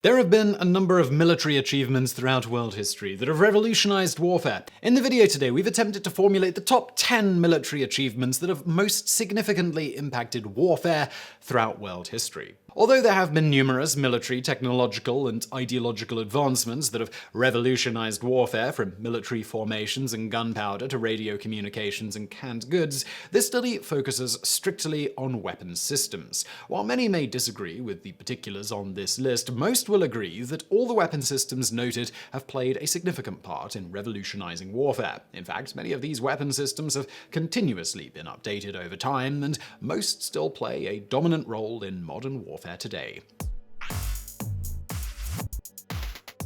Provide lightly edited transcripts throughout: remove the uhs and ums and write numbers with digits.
There have been a number of military achievements throughout world history that have revolutionized warfare. In the video today, we've attempted to formulate the top 10 military achievements that have most significantly impacted warfare throughout world history. Although there have been numerous military, technological, and ideological advancements that have revolutionized warfare, from military formations and gunpowder to radio communications and canned goods, this study focuses strictly on weapons systems. While many may disagree with the particulars on this list, most will agree that all the weapon systems noted have played a significant part in revolutionizing warfare. In fact, many of these weapon systems have continuously been updated over time, and most still play a dominant role in modern warfare today.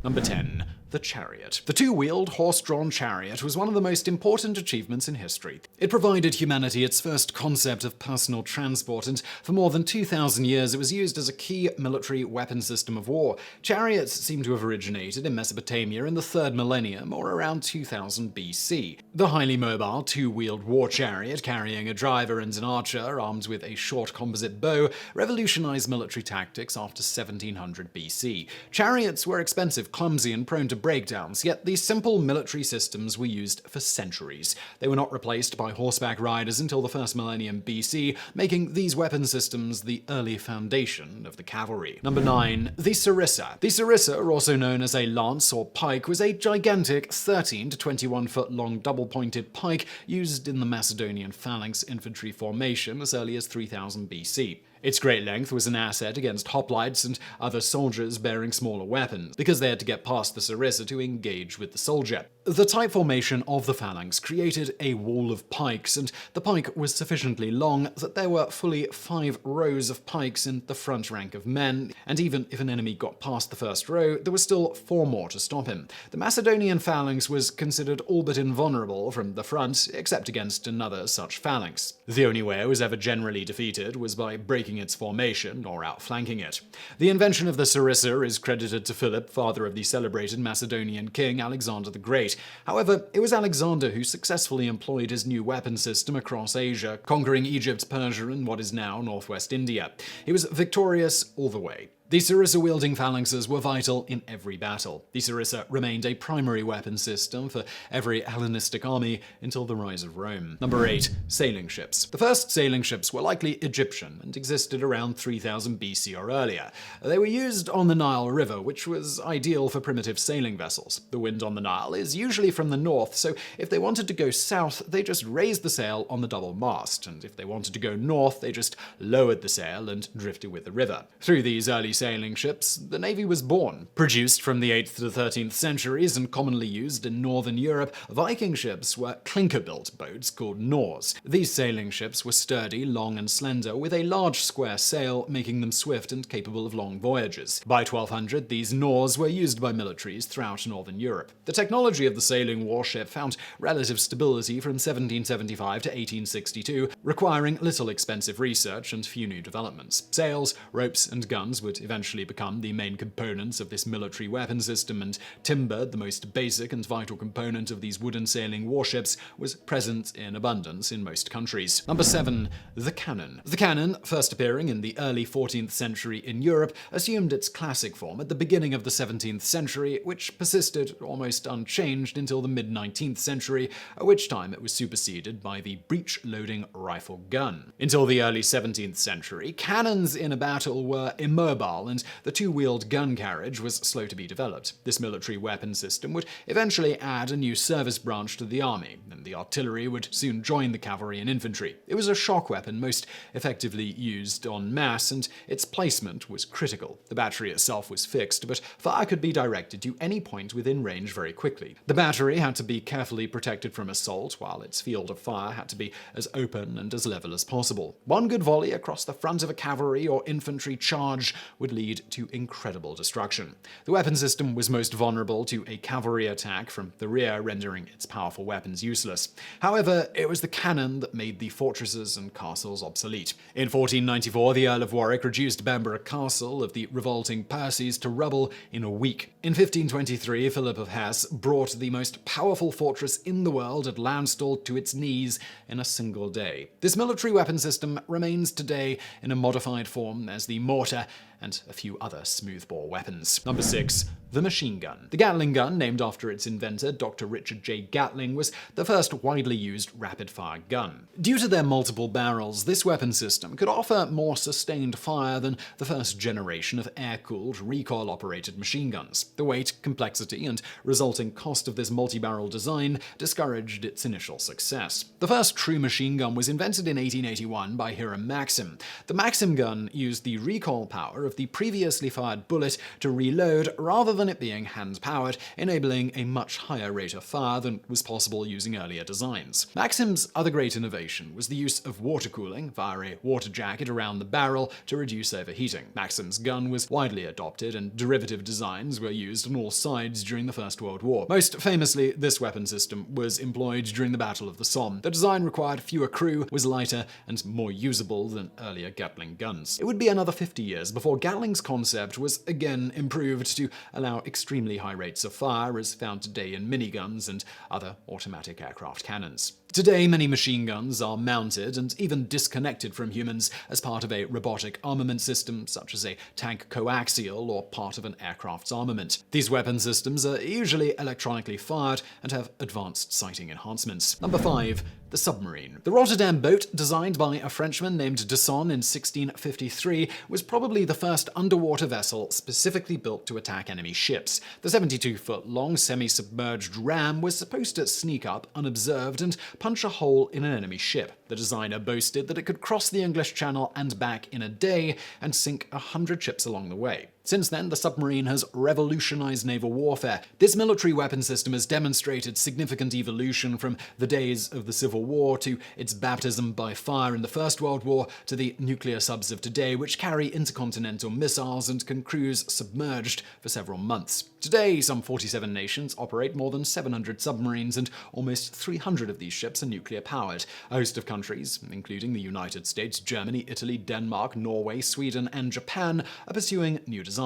Number 10. The Chariot. The two-wheeled, horse-drawn chariot was one of the most important achievements in history. It provided humanity its first concept of personal transport, and for more than 2,000 years it was used as a key military weapon system of war. Chariots seem to have originated in Mesopotamia in the 3rd millennium, or around 2000 BC. The highly mobile, two-wheeled war chariot, carrying a driver and an archer armed with a short composite bow, revolutionized military tactics after 1700 BC. Chariots were expensive, clumsy, and prone to breakdowns, yet these simple military systems were used for centuries. They were not replaced by horseback riders until the 1st millennium BC, making these weapon systems the early foundation of the cavalry. Number 9. The Sarissa. The Sarissa, also known as a lance or pike, was a gigantic 13 to 21 foot long double-pointed pike used in the Macedonian phalanx infantry formation as early as 3000 BC. Its great length was an asset against hoplites and other soldiers bearing smaller weapons, because they had to get past the Sarissa to engage with the soldier. The tight formation of the phalanx created a wall of pikes, and the pike was sufficiently long that there were fully 5 rows of pikes in the front rank of men, and even if an enemy got past the first row, there were still 4 more to stop him. The Macedonian phalanx was considered all but invulnerable from the front, except against another such phalanx. The only way it was ever generally defeated was by breaking its formation or outflanking it. The invention of the Sarissa is credited to Philip, father of the celebrated Macedonian king Alexander the Great. However, it was Alexander who successfully employed his new weapon system across Asia, conquering Egypt, Persia, and what is now northwest India. He was victorious all the way. The Sarissa-wielding phalanxes were vital in every battle. The Sarissa remained a primary weapon system for every Hellenistic army until the rise of Rome. Number 8. Sailing ships. The first sailing ships were likely Egyptian and existed around 3000 BC or earlier. They were used on the Nile River, which was ideal for primitive sailing vessels. The wind on the Nile is usually from the north, so if they wanted to go south, they just raised the sail on the double mast, and if they wanted to go north, they just lowered the sail and drifted with the river. Through these early sailing ships, the Navy was born. Produced from the 8th to the 13th centuries and commonly used in northern Europe, Viking ships were clinker-built boats called nors. These sailing ships were sturdy, long, and slender, with a large square sail, making them swift and capable of long voyages. By 1200, these nors were used by militaries throughout northern Europe. The technology of the sailing warship found relative stability from 1775 to 1862, requiring little expensive research and few new developments. Sails, ropes, and guns would eventually become the main components of this military weapon system, and timber, the most basic and vital component of these wooden sailing warships, was present in abundance in most countries. Number 7. The cannon. The cannon, first appearing in the early 14th century in Europe, assumed its classic form at the beginning of the 17th century, which persisted almost unchanged until the mid-19th century, at which time it was superseded by the breech-loading rifle gun. Until the early 17th century, cannons in a battle were immobile, and the two-wheeled gun carriage was slow to be developed. This military weapon system would eventually add a new service branch to the army, and the artillery would soon join the cavalry and infantry. It was a shock weapon most effectively used en masse, and its placement was critical. The battery itself was fixed, but fire could be directed to any point within range very quickly. The battery had to be carefully protected from assault, while its field of fire had to be as open and as level as possible. One good volley across the front of a cavalry or infantry charge would lead to incredible destruction. The weapon system was most vulnerable to a cavalry attack from the rear, rendering its powerful weapons useless. However, it was the cannon that made the fortresses and castles obsolete. In 1494, the Earl of Warwick reduced Bamborough Castle of the revolting Percys to rubble in a week. In 1523, Philip of Hesse brought the most powerful fortress in the world at Landstuhl to its knees in a single day. This military weapon system remains today in a modified form as the mortar and a few other smoothbore weapons. Number 6. The machine gun. The Gatling gun, named after its inventor, Dr. Richard J. Gatling, was the first widely used rapid-fire gun. Due to their multiple barrels, this weapon system could offer more sustained fire than the first generation of air-cooled, recoil-operated machine guns. The weight, complexity, and resulting cost of this multi-barrel design discouraged its initial success. The first true machine gun was invented in 1881 by Hiram Maxim. The Maxim gun used the recoil power of the previously fired bullet to reload rather than it being hand-powered, enabling a much higher rate of fire than was possible using earlier designs. Maxim's other great innovation was the use of water cooling via a water jacket around the barrel to reduce overheating. Maxim's gun was widely adopted, and derivative designs were used on all sides during the First World War. Most famously, this weapon system was employed during the Battle of the Somme. The design required fewer crew, was lighter, and more usable than earlier Gatling guns. It would be another 50 years before Gatling's concept was again improved to allow extremely high rates of fire as found today in miniguns and other automatic aircraft cannons. Today, many machine guns are mounted and even disconnected from humans as part of a robotic armament system, such as a tank coaxial or part of an aircraft's armament. These weapon systems are usually electronically fired and have advanced sighting enhancements. Number 5. The submarine. The Rotterdam boat, designed by a Frenchman named Desson in 1653, was probably the first underwater vessel specifically built to attack enemy ships. The 72-foot-long semi-submerged ram was supposed to sneak up unobserved and punch a hole in an enemy ship. The designer boasted that it could cross the English Channel and back in a day and sink 100 ships along the way. Since then, the submarine has revolutionized naval warfare. This military weapon system has demonstrated significant evolution from the days of the Civil War to its baptism by fire in the First World War to the nuclear subs of today, which carry intercontinental missiles and can cruise submerged for several months. Today, some 47 nations operate more than 700 submarines, and almost 300 of these ships are nuclear-powered. A host of countries, including the United States, Germany, Italy, Denmark, Norway, Sweden, and Japan, are pursuing new designs.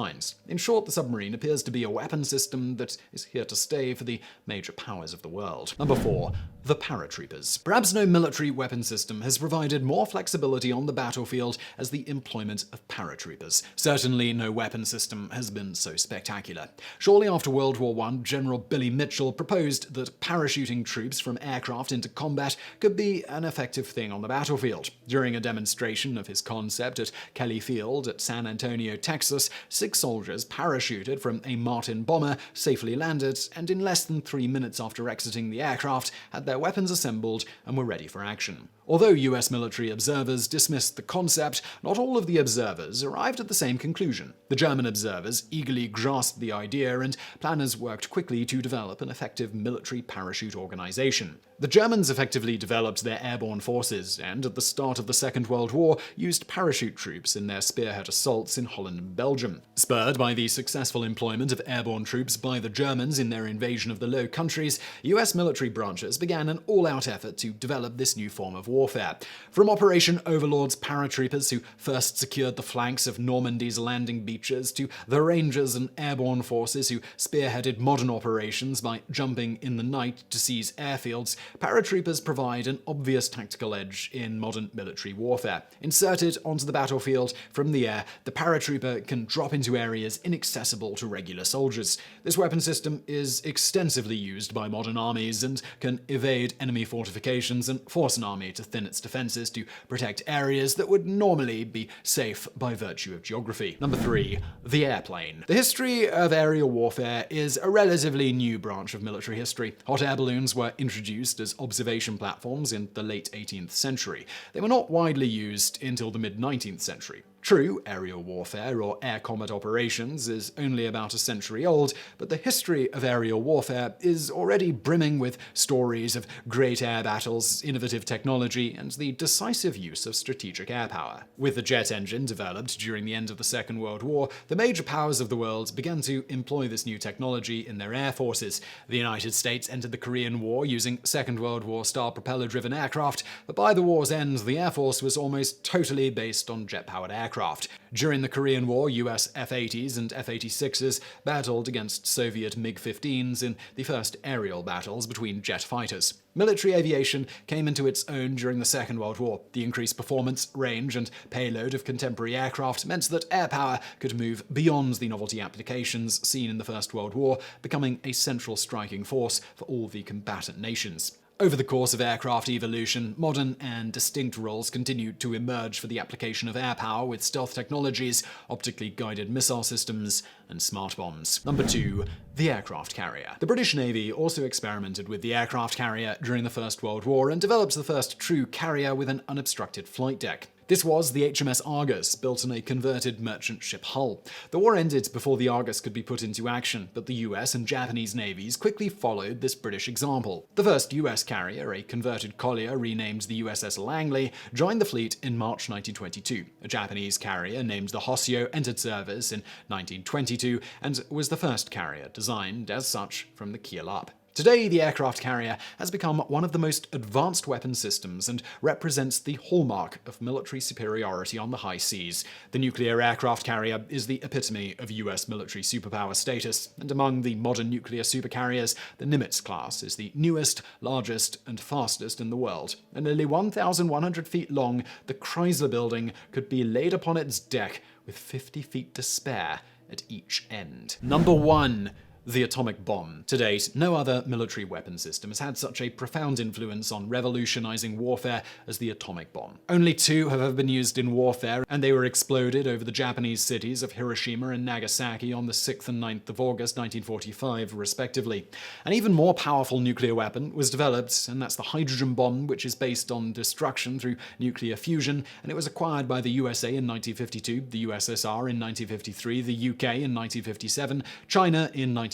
In short, the submarine appears to be a weapon system that is here to stay for the major powers of the world. Number 4. The Paratroopers. Perhaps no military weapon system has provided more flexibility on the battlefield as the employment of paratroopers. Certainly no weapon system has been so spectacular. Shortly after World War I, General Billy Mitchell proposed that parachuting troops from aircraft into combat could be an effective thing on the battlefield. During a demonstration of his concept at Kelly Field at San Antonio, Texas, 6 soldiers parachuted from a Martin bomber, safely landed, and in less than 3 minutes after exiting the aircraft, had their weapons assembled and were ready for action. Although US military observers dismissed the concept, not all of the observers arrived at the same conclusion. The German observers eagerly grasped the idea, and planners worked quickly to develop an effective military parachute organization. The Germans effectively developed their airborne forces, and at the start of the Second World War, used parachute troops in their spearhead assaults in Holland and Belgium. Spurred by the successful employment of airborne troops by the Germans in their invasion of the Low Countries, US military branches began an all-out effort to develop this new form of warfare. From Operation Overlord's paratroopers, who first secured the flanks of Normandy's landing beaches, to the Rangers and airborne forces who spearheaded modern operations by jumping in the night to seize airfields, paratroopers provide an obvious tactical edge in modern military warfare. Inserted onto the battlefield from the air, the paratrooper can drop into areas inaccessible to regular soldiers. This weapon system is extensively used by modern armies and can evade enemy fortifications and force an army to thin its defenses to protect areas that would normally be safe by virtue of geography. Number 3. The airplane. The history of aerial warfare is a relatively new branch of military history. Hot air balloons were introduced as observation platforms in the late 18th century. They were not widely used until the mid-19th century. True, aerial warfare or air combat operations is only about a century old, but the history of aerial warfare is already brimming with stories of great air battles, innovative technology, and the decisive use of strategic air power. With the jet engine developed during the end of the Second World War, the major powers of the world began to employ this new technology in their air forces. The United States entered the Korean War using Second World War-style propeller-driven aircraft, but by the war's end, the Air Force was almost totally based on jet-powered aircraft. aircraft. During the Korean War, US F-80s and F-86s battled against Soviet MiG-15s in the first aerial battles between jet fighters. Military aviation came into its own during the Second World War. The increased performance, range, and payload of contemporary aircraft meant that air power could move beyond the novelty applications seen in the First World War, becoming a central striking force for all the combatant nations. Over the course of aircraft evolution, modern and distinct roles continued to emerge for the application of air power with stealth technologies, optically guided missile systems, and smart bombs. Number 2. The aircraft carrier. The British Navy also experimented with the aircraft carrier during the First World War and developed the first true carrier with an unobstructed flight deck. This was the HMS Argus, built on a converted merchant ship hull. The war ended before the Argus could be put into action, but the US and Japanese navies quickly followed this British example. The first US carrier, a converted collier renamed the USS Langley, joined the fleet in March 1922. A Japanese carrier named the Hoshio entered service in 1922 and was the first carrier designed as such from the keel up. Today, the aircraft carrier has become one of the most advanced weapon systems and represents the hallmark of military superiority on the high seas. The nuclear aircraft carrier is the epitome of US military superpower status, and among the modern nuclear supercarriers, the Nimitz class is the newest, largest, and fastest in the world. At nearly 1,100 feet long, the Chrysler Building could be laid upon its deck with 50 feet to spare at each end. Number 1. The atomic bomb. To date, no other military weapon system has had such a profound influence on revolutionizing warfare as the atomic bomb. Only 2 have ever been used in warfare, and they were exploded over the Japanese cities of Hiroshima and Nagasaki on the 6th and 9th of August 1945, respectively. An even more powerful nuclear weapon was developed, and that's the hydrogen bomb, which is based on destruction through nuclear fusion, and it was acquired by the USA in 1952, the USSR in 1953, the UK in 1957, China in 1967,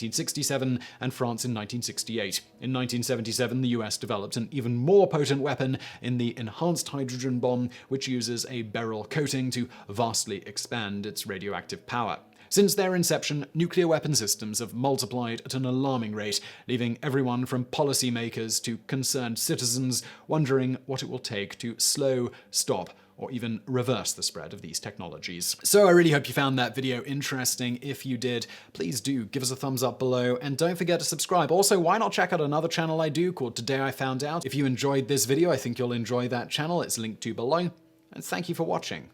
and France in 1968. In 1977, the US developed an even more potent weapon in the enhanced hydrogen bomb, which uses a beryl coating to vastly expand its radioactive power. Since their inception, nuclear weapon systems have multiplied at an alarming rate, leaving everyone from policymakers to concerned citizens wondering what it will take to slow, stop, or even reverse the spread of these technologies. So I really hope you found that video interesting. If you did, please do give us a thumbs up below, and don't forget to subscribe. Also, why not check out another channel I do called Today I Found Out? If you enjoyed this video, I think you'll enjoy that channel. It's linked to below. And thank you for watching.